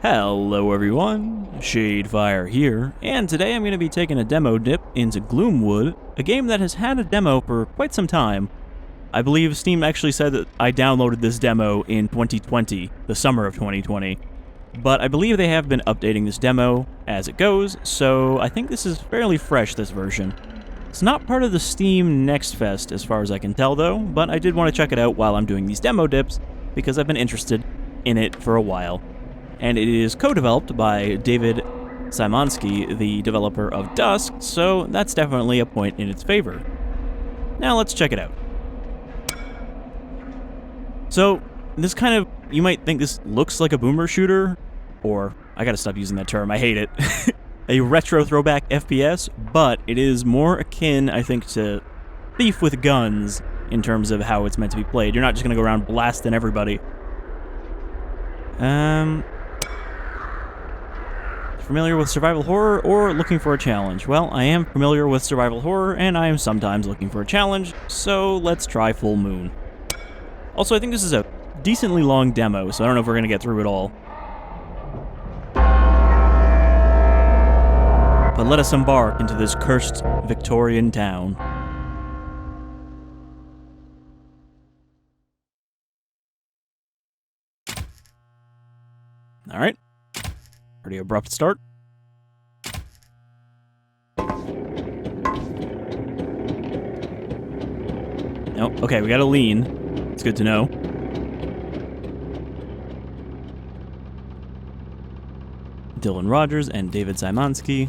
Hello everyone, Shadefyre here, and today I'm going to be taking a demo dip into Gloomwood, a game that has had a demo for quite some time. I believe Steam actually said that I downloaded this demo in 2020, the summer of 2020, but I believe they have been updating this demo as it goes, so I think this is fairly fresh, this version. It's not part of the Steam Next Fest as far as I can tell though, but I did want to check it out while I'm doing these demo dips, because I've been interested in it for a while. And it is co-developed by David Szymanski, the developer of Dusk, so that's definitely a point in its favor. Now let's check it out. So, this kind of, you might think this looks like a boomer shooter, or, I gotta stop using that term, I hate it, a retro throwback FPS, but it is more akin, I think, to Thief with guns in terms of how it's meant to be played. You're not just gonna go around blasting everybody. Familiar with survival horror or looking for a challenge? Well, I am familiar with survival horror, and I am sometimes looking for a challenge, so let's try Full Moon. Also, I think this is a decently long demo, so I don't know if we're going to get through it all. But let us embark into this cursed Victorian town. Alright. Pretty abrupt start. Oh, okay, we gotta lean. It's good to know. Dylan Rogers and David Szymanski.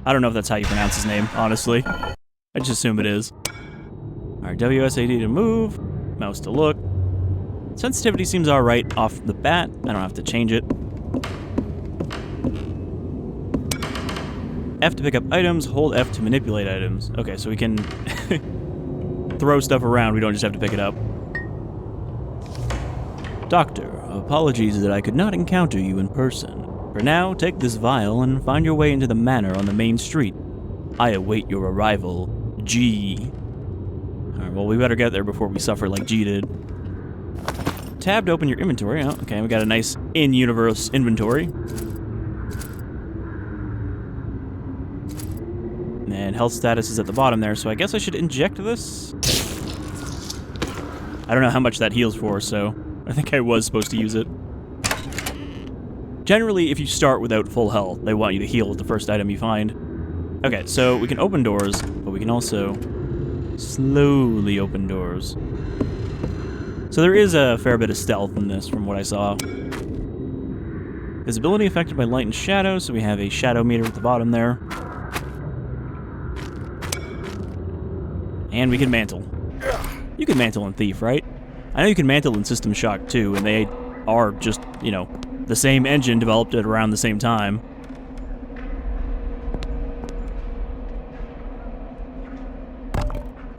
I don't know if that's how you pronounce his name, honestly. I just assume it is. Alright, WSAD to move, mouse to look. Sensitivity seems alright off the bat. I don't have to change it. F to pick up items, hold F to manipulate items. Okay, so we can throw stuff around, we don't just have to pick it up. Doctor, apologies that I could not encounter you in person. For now, take this vial and find your way into the manor on the main street. I await your arrival, G. Alright, well we better get there before we suffer like G did. Tab to open your inventory. Oh, okay, we got a nice in-universe inventory. And health status is at the bottom there, so I guess I should inject this? I don't know how much that heals for, so I think I was supposed to use it. Generally, if you start without full health, they want you to heal with the first item you find. Okay, so we can open doors, but we can also slowly open doors. So there is a fair bit of stealth in this from what I saw. Visibility affected by light and shadow, so we have a shadow meter at the bottom there. And we can mantle. You can mantle in Thief, right? I know you can mantle in System Shock too, and they are just, you know, the same engine developed at around the same time.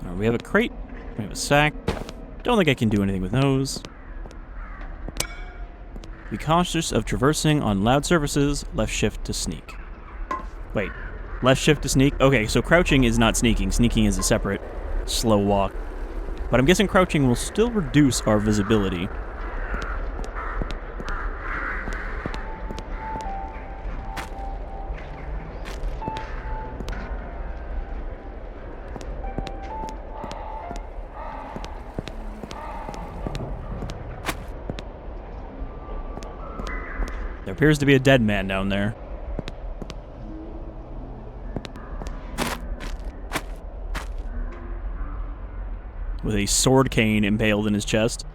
Alright, we have a crate. We have a sack. Don't think I can do anything with those. Be cautious of traversing on loud surfaces. Left shift to sneak. Wait. Left shift to sneak? Okay, so crouching is not sneaking. Sneaking is a separate slow walk. But I'm guessing crouching will still reduce our visibility. There appears to be a dead man down there. With a sword cane impaled in his chest.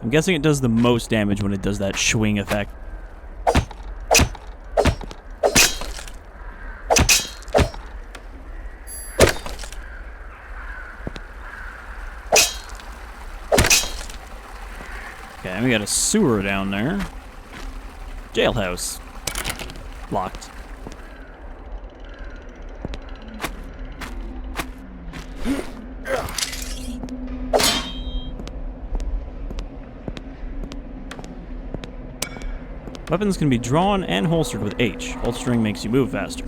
I'm guessing it does the most damage when it does that swing effect. Okay, we got a sewer down there. Jailhouse. Locked. Weapons can be drawn and holstered with H. Holstering makes you move faster.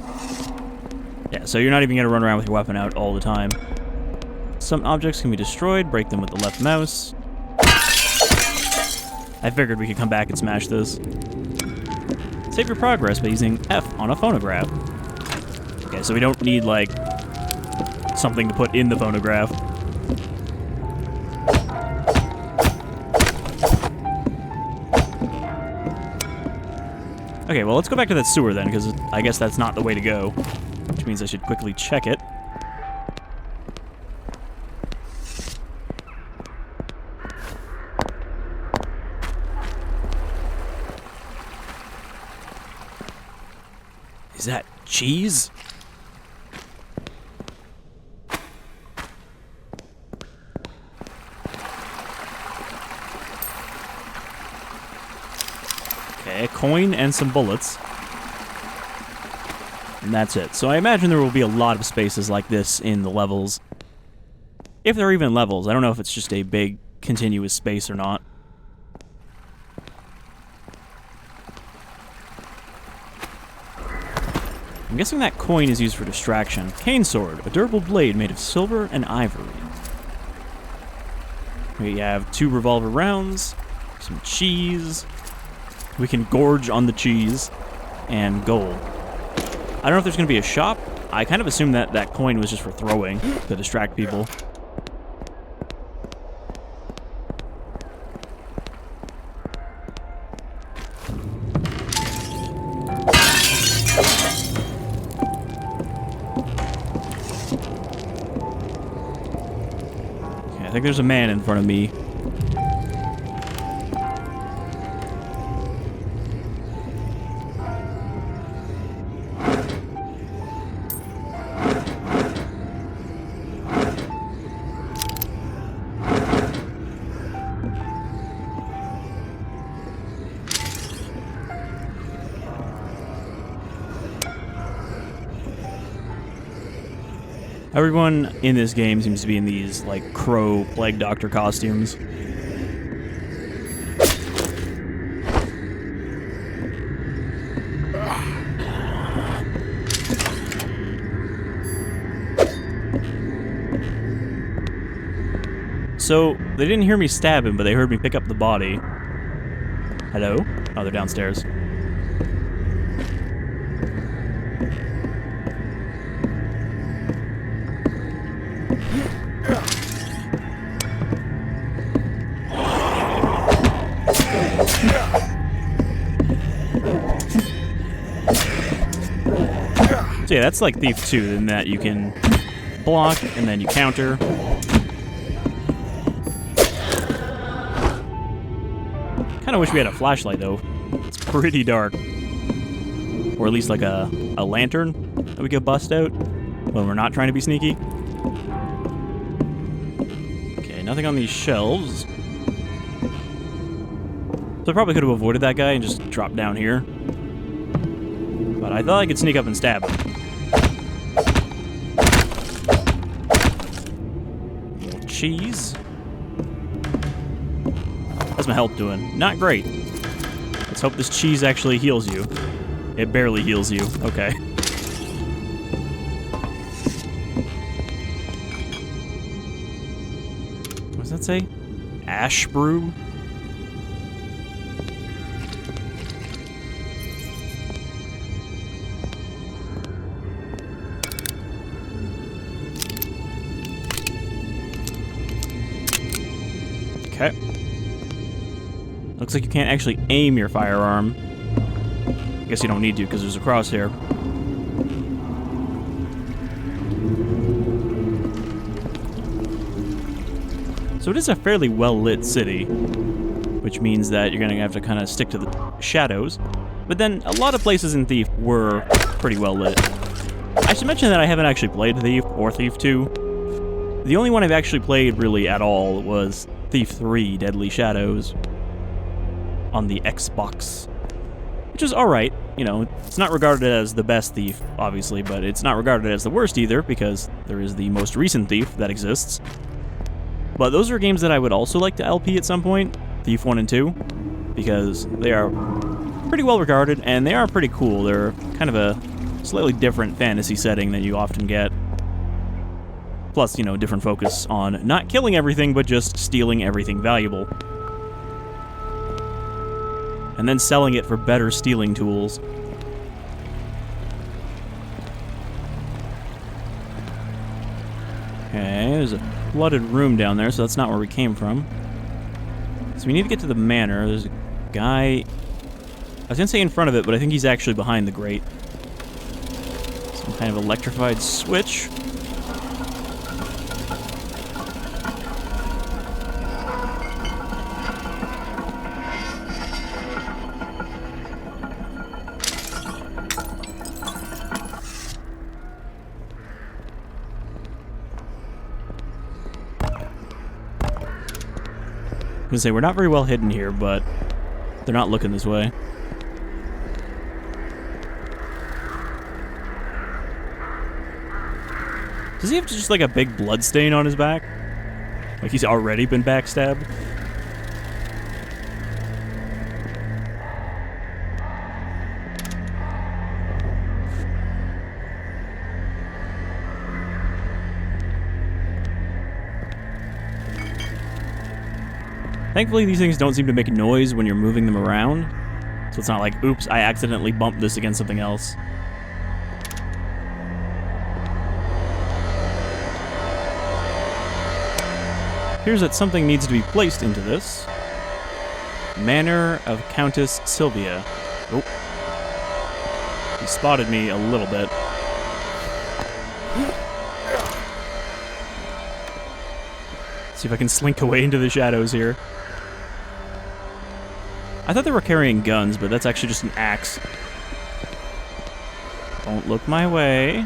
Yeah, so you're not even going to run around with your weapon out all the time. Some objects can be destroyed. Break them with the left mouse. I figured we could come back and smash this. Save your progress by using F on a phonograph. Okay, so we don't need, like, something to put in the phonograph. Okay, well, let's go back to that sewer then, because I guess that's not the way to go. Which means I should quickly check it. Is that cheese? Okay, a coin and some bullets. And that's it. So I imagine there will be a lot of spaces like this in the levels. If there are even levels. I don't know if it's just a big continuous space or not. I'm guessing that coin is used for distraction. Cane sword, a durable blade made of silver and ivory. We have 2 revolver rounds, some cheese. We can gorge on the cheese, and gold. I don't know if there's going to be a shop. I kind of assumed that that coin was just for throwing to distract people. I think there's a man in front of me. Everyone in this game seems to be in these, like, crow plague doctor costumes. So, they didn't hear me stab him, but they heard me pick up the body. Hello? Oh, they're downstairs. So yeah, that's like Thief 2, in that you can block, and then you counter. Kinda wish we had a flashlight, though. It's pretty dark. Or at least like a lantern that we could bust out when we're not trying to be sneaky. Okay, nothing on these shelves. So I probably could have avoided that guy and just dropped down here. But I thought I could sneak up and stab him. More cheese. How's my health doing? Not great. Let's hope this cheese actually heals you. It barely heals you. Okay. What does that say? Ash brew? Okay. Looks like you can't actually aim your firearm. I guess you don't need to because there's a crosshair. So it is a fairly well-lit city, which means that you're going to have to kind of stick to the shadows. But then a lot of places in Thief were pretty well-lit. I should mention that I haven't actually played Thief or Thief 2. The only one I've actually played really at all was Thief 3 Deadly Shadows on the Xbox, which is alright. You know, it's not regarded as the best Thief, obviously, but it's not regarded as the worst either, because there is the most recent Thief that exists. But those are games that I would also like to LP at some point, Thief 1 and 2, because they are pretty pretty well regarded, and they are pretty cool. They're kind of a slightly different fantasy setting than you often get. Plus, you know, different focus on not killing everything, but just stealing everything valuable. And then selling it for better stealing tools. Okay, there's a flooded room down there, so that's not where we came from. So we need to get to the manor. There's a guy... I was gonna say in front of it, but I think he's actually behind the grate. Some kind of electrified switch. I was gonna say, we're not very well hidden here, but they're not looking this way. Does he have just like a big blood stain on his back? Like he's already been backstabbed? Thankfully, these things don't seem to make noise when you're moving them around. So it's not like, oops, I accidentally bumped this against something else. Here's that something needs to be placed into this. Manor of Countess Sylvia. Oh. He spotted me a little bit. See if I can slink away into the shadows here. I thought they were carrying guns, but that's actually just an axe. Don't look my way.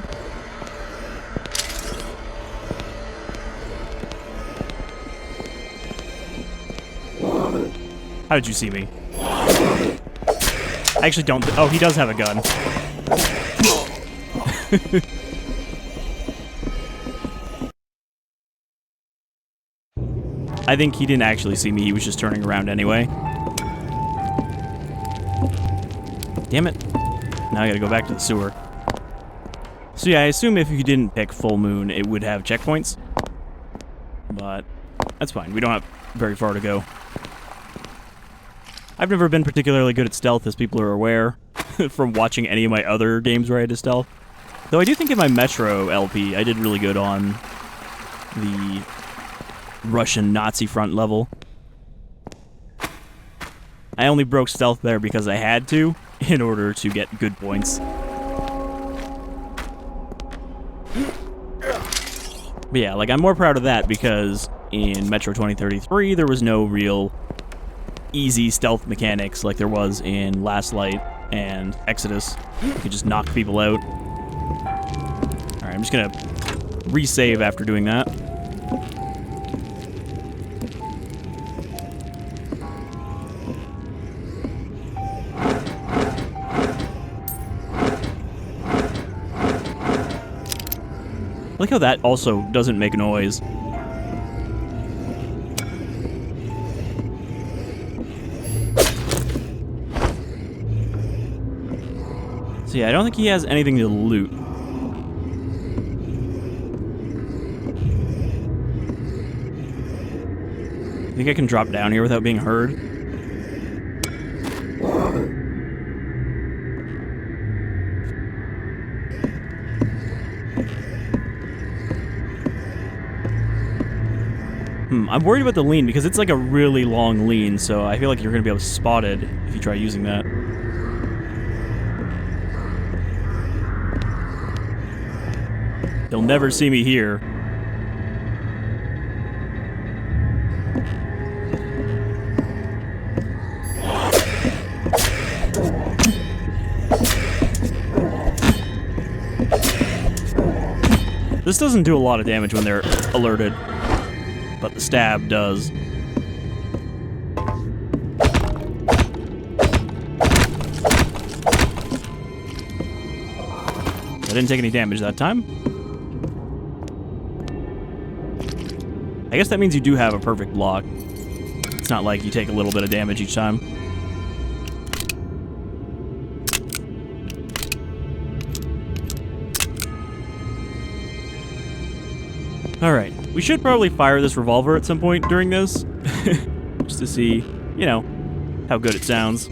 How did you see me? I actually don't... Oh, he does have a gun. I think he didn't actually see me. He was just turning around anyway. Damn it. Now I gotta go back to the sewer. So yeah, I assume if you didn't pick full moon, it would have checkpoints. But that's fine. We don't have very far to go. I've never been particularly good at stealth, as people are aware, from watching any of my other games where I had to stealth. Though I do think in my Metro LP, I did really good on the Russian Nazi front level. I only broke stealth there because I had to, in order to get good points. But yeah, like, I'm more proud of that because in Metro 2033, there was no real easy stealth mechanics like there was in Last Light and Exodus. You could just knock people out. Alright, I'm just gonna resave after doing that. I like how that also doesn't make noise. So yeah, I don't think he has anything to loot. I think I can drop down here without being heard. I'm worried about the lean because it's like a really long lean, so I feel like you're going to be able to spot it if you try using that. They'll never see me here. This doesn't do a lot of damage when they're alerted, but the stab does. I didn't take any damage that time. I guess that means you do have a perfect block. It's not like you take a little bit of damage each time. Alright, we should probably fire this revolver at some point during this. Just to see, you know, how good it sounds.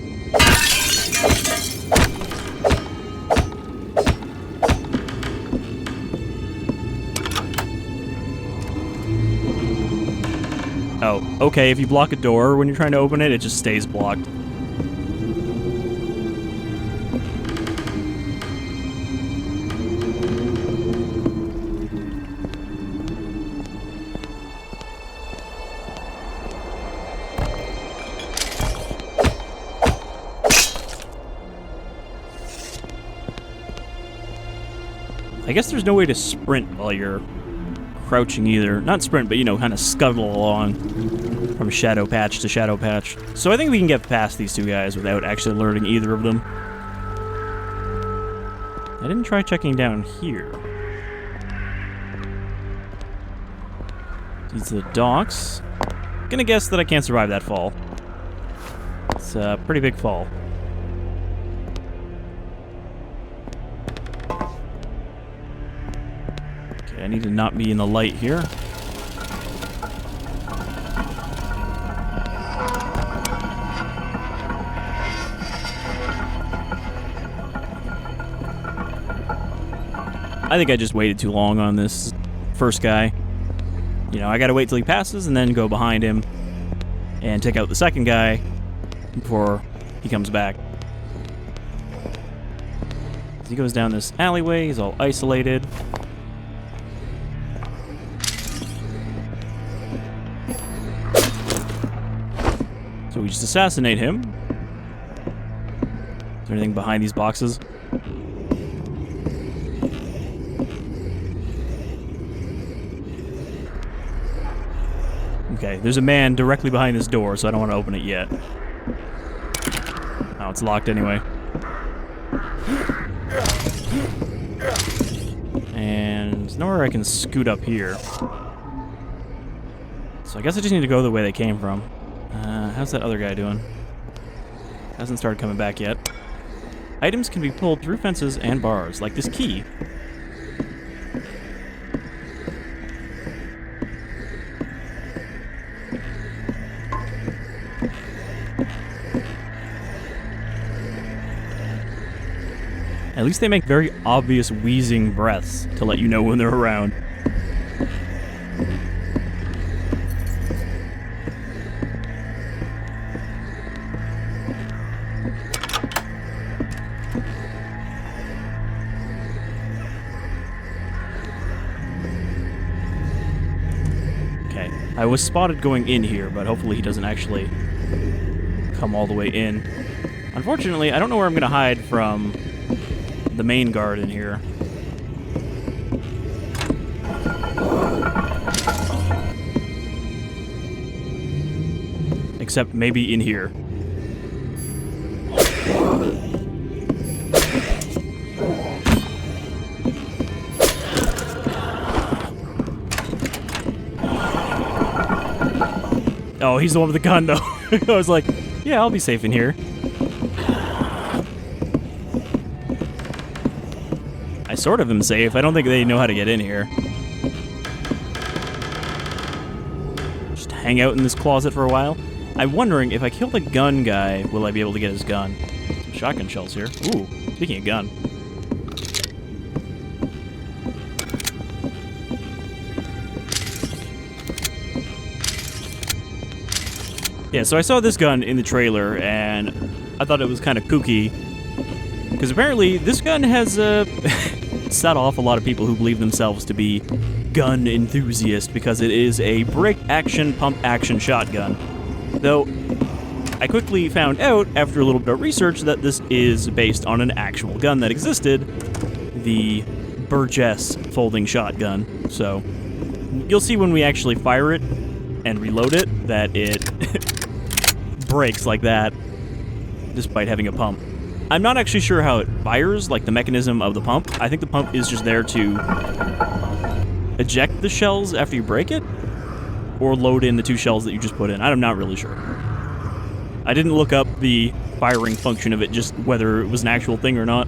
Oh, okay, if you block a door when you're trying to open it, it just stays blocked. I guess there's no way to sprint while you're crouching either. Not sprint, but, you know, kind of scuttle along from shadow patch to shadow patch. So I think we can get past these two guys without actually alerting either of them. I didn't try checking down here. These are the docks. Gonna guess that I can't survive that fall. It's a pretty big fall. I need to not be in the light here. I think I just waited too long on this first guy. You know, I gotta wait till he passes and then go behind him and take out the second guy before he comes back. As he goes down this alleyway, he's all isolated. So we just assassinate him. Is there anything behind these boxes? Okay, there's a man directly behind this door, so I don't want to open it yet. Oh, it's locked anyway. And there's nowhere I can scoot up here. So I guess I just need to go the way they came from. How's that other guy doing? Hasn't started coming back yet. Items can be pulled through fences and bars, like this key. At least they make very obvious wheezing breaths to let you know when they're around. Okay, I was spotted going in here, but hopefully he doesn't actually come all the way in. Unfortunately, I don't know where I'm going to hide from the main guard in here. Except maybe in here. Oh, he's the one with the gun, though. I was like, yeah, I'll be safe in here. I sort of am safe. I don't think they know how to get in here. Just hang out in this closet for a while. I'm wondering, if I kill the gun guy, will I be able to get his gun? Some shotgun shells here. Ooh, speaking of gun. Yeah, so I saw this gun in the trailer, and I thought it was kind of kooky. Because apparently, this gun has set off a lot of people who believe themselves to be gun enthusiasts, because it is a break-action, pump-action shotgun. Though, I quickly found out, after a little bit of research, that this is based on an actual gun that existed, the Burgess Folding Shotgun. So, you'll see when we actually fire it and reload it, that it breaks like that, despite having a pump. I'm not actually sure how it fires, like the mechanism of the pump. I think the pump is just there to eject the shells after you break it, or load in the 2 shells that you just put in. I'm not really sure. I didn't look up the firing function of it, just whether it was an actual thing or not.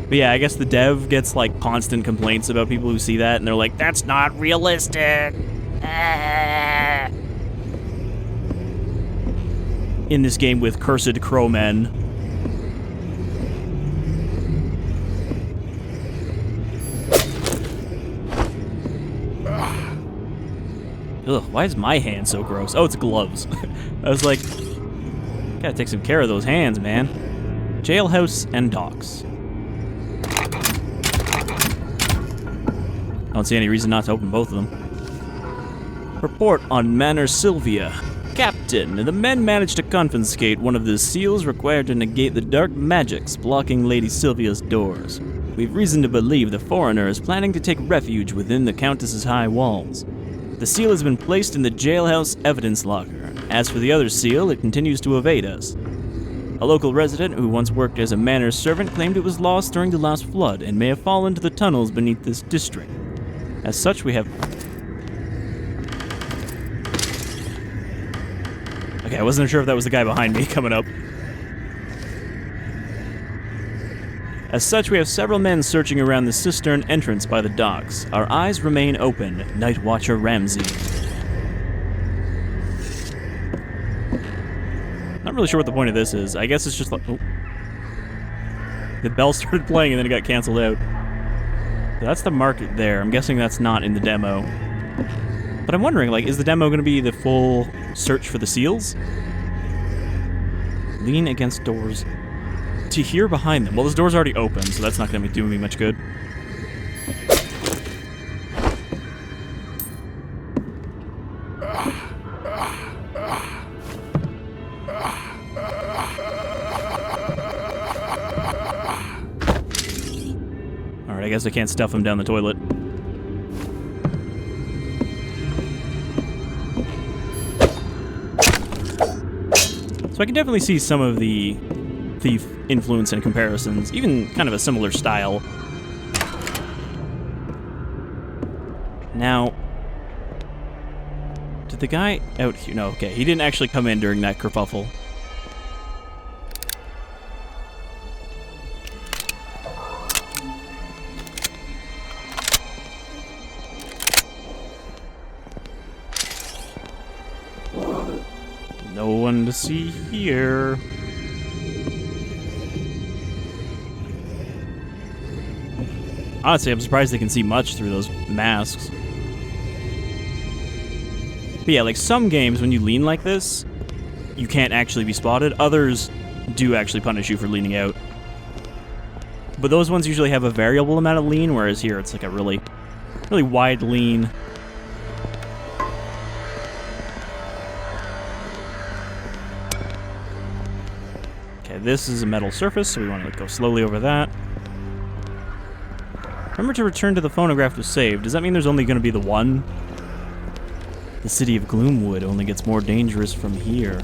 But yeah, I guess the dev gets, like, constant complaints about people who see that, and they're like, that's not realistic! In this game with cursed crowmen. Ugh, why is my hand so gross? Oh, it's gloves. I was like, gotta take some care of those hands, man. Jailhouse and docks. I don't see any reason not to open both of them. Report on Manor Sylvia. Captain, the men managed to confiscate one of the seals required to negate the dark magics blocking Lady Sylvia's doors. We've reason to believe the foreigner is planning to take refuge within the Countess's high walls. The seal has been placed in the jailhouse evidence locker. As for the other seal, it continues to evade us. A local resident who once worked as a manor servant claimed it was lost during the last flood and may have fallen to the tunnels beneath this district. As such, we have... Okay, I wasn't sure if that was the guy behind me coming up. As such, we have several men searching around the cistern entrance by the docks. Our eyes remain open. Night Watcher Ramsey. Not really sure what the point of this is. I guess it's just like... Oh. The bell started playing and then it got canceled out. So that's the market there. I'm guessing that's not in the demo. But I'm wondering, like, is the demo going to be the full search for the seals? Lean against doors. To hear behind them. Well, this door's already open, so that's not going to be doing me much good. Alright, I guess I can't stuff him down the toilet. So I can definitely see some of the thief influence and comparisons, even kind of a similar style. Now, did the guy out here? No, okay, he didn't actually come in during that kerfuffle. No one to see here. Honestly, I'm surprised they can see much through those masks. But yeah, like some games, when you lean like this, you can't actually be spotted. Others do actually punish you for leaning out. But those ones usually have a variable amount of lean, whereas here it's like a really wide lean. Okay, this is a metal surface, so we want to go slowly over that. Remember to return to the phonograph to save. Does that mean there's only going to be the one? The city of Gloomwood only gets more dangerous from here.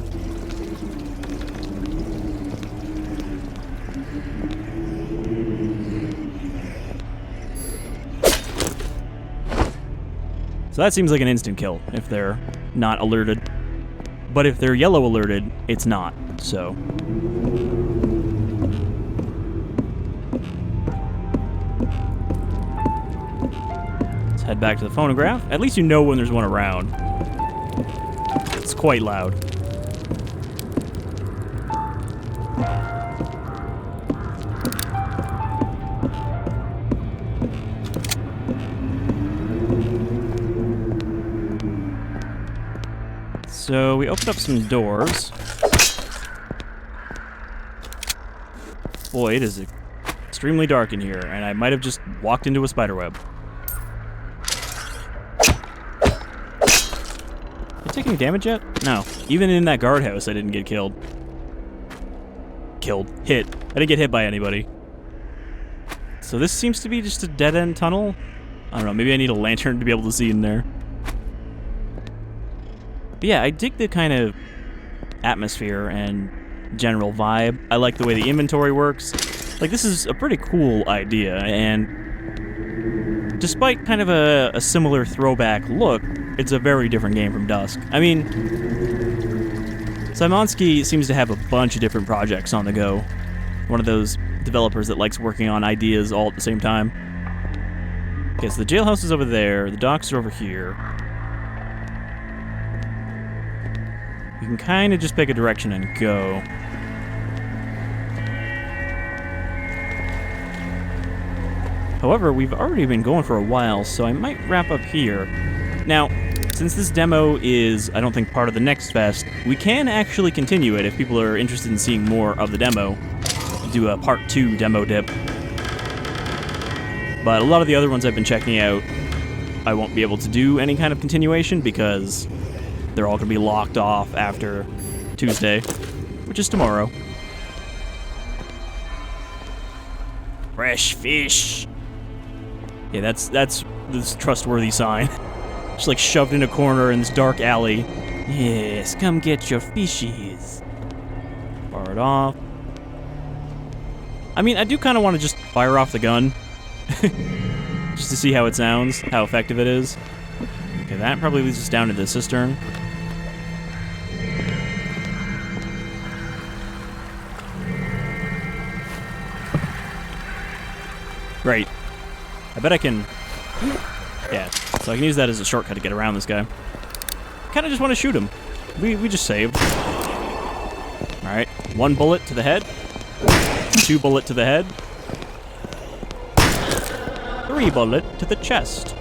So that seems like an instant kill if they're not alerted. But if they're yellow alerted, it's not, so... head back to the phonograph. At least you know when there's one around. It's quite loud. So we opened up some doors. Boy, it is extremely dark in here, and I might have just walked into a spiderweb. Taking any damage yet? No. Even in that guardhouse, I didn't get killed. Hit. I didn't get hit by anybody. So this seems to be just a dead-end tunnel? I don't know, maybe I need a lantern to be able to see in there. But yeah, I dig the kind of atmosphere and general vibe. I like the way the inventory works. Like, this is a pretty cool idea, and despite kind of a similar throwback look, it's a very different game from Dusk. I mean, Simonsky seems to have a bunch of different projects on the go. One of those developers that likes working on ideas all at the same time. Okay, so the jailhouse is over there. The docks are over here. You can kind of just pick a direction and go. However, we've already been going for a while, so I might wrap up here. Now, since this demo is, I don't think, part of the next fest, we can actually continue it if people are interested in seeing more of the demo. Do a part 2 demo dip. But a lot of the other ones I've been checking out, I won't be able to do any kind of continuation because they're all going to be locked off after Tuesday, which is tomorrow. Fresh fish. Yeah, that's this trustworthy sign. Just like shoved in a corner in this dark alley. Yes, come get your fishies. Fire it off. I mean, I do kind of want to just fire off the gun. Just to see how it sounds, how effective it is. Okay, that probably leads us down to the cistern. Great. I bet I can... Yeah, so I can use that as a shortcut to get around this guy. Kind of just want to shoot him. We just saved. Alright, 1 bullet to the head. 2 bullet to the head. 3 bullet to the chest.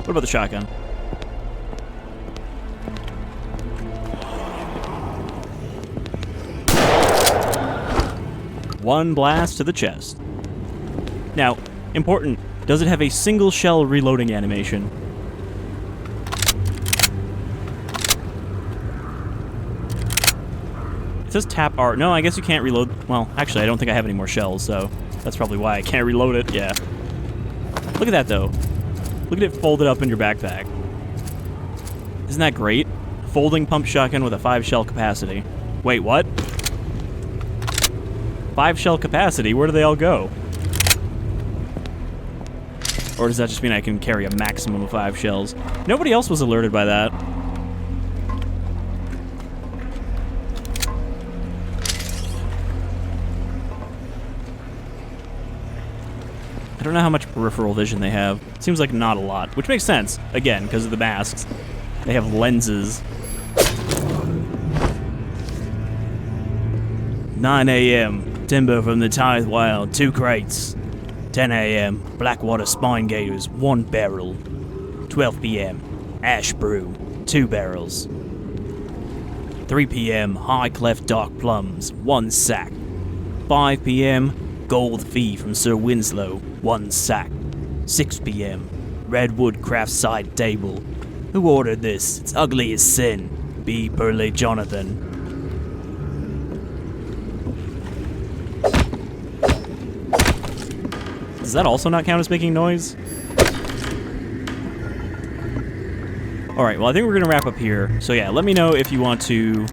What about the shotgun? One blast to the chest. Now, important, does it have a single shell reloading animation? It says tap R. No, I guess you can't reload. Well, actually, I don't think I have any more shells, so that's probably why I can't reload it. Yeah. Look at that, though. Look at it folded up in your backpack. Isn't that great? Folding pump shotgun with a 5 shell capacity. Wait, what? 5 shell capacity? Where do they all go? Or does that just mean I can carry a maximum of 5 shells? Nobody else was alerted by that. I don't know how much peripheral vision they have. Seems like not a lot, which makes sense, again, because of the masks. They have lenses. 9 a.m. Timber from the Tithe Wild, 2 crates. 10 a.m. Blackwater Spine Gators, 1 barrel. 12 p.m. Ash Brew, 2 barrels. 3 p.m. High Cleft Dark Plums, 1 sack. 5 p.m. Gold Fee from Sir Winslow, 1 sack. 6 p.m. Redwood Craft Side Table. Who ordered this? It's ugly as sin. B. Burley Jonathan. Does that also not count as making noise? Alright, well I think we're going to wrap up here. So yeah, let me know if you want to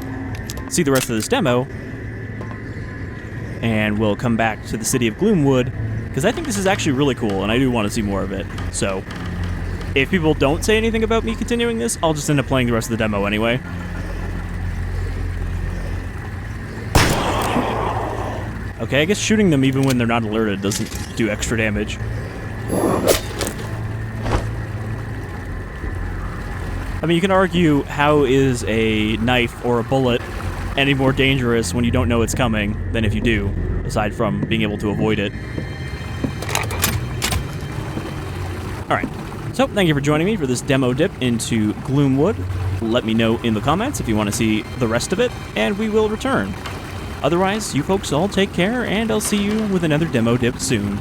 see the rest of this demo. And we'll come back to the city of Gloomwood, because I think this is actually really cool, and I do want to see more of it. So, if people don't say anything about me continuing this, I'll just end up playing the rest of the demo anyway. Okay, I guess shooting them even when they're not alerted doesn't do extra damage. I mean, you can argue, how is a knife or a bullet any more dangerous when you don't know it's coming than if you do, aside from being able to avoid it. Alright, so thank you for joining me for this demo dip into Gloomwood. Let me know in the comments if you want to see the rest of it, and we will return. Otherwise, you folks all take care, and I'll see you with another demo dip soon.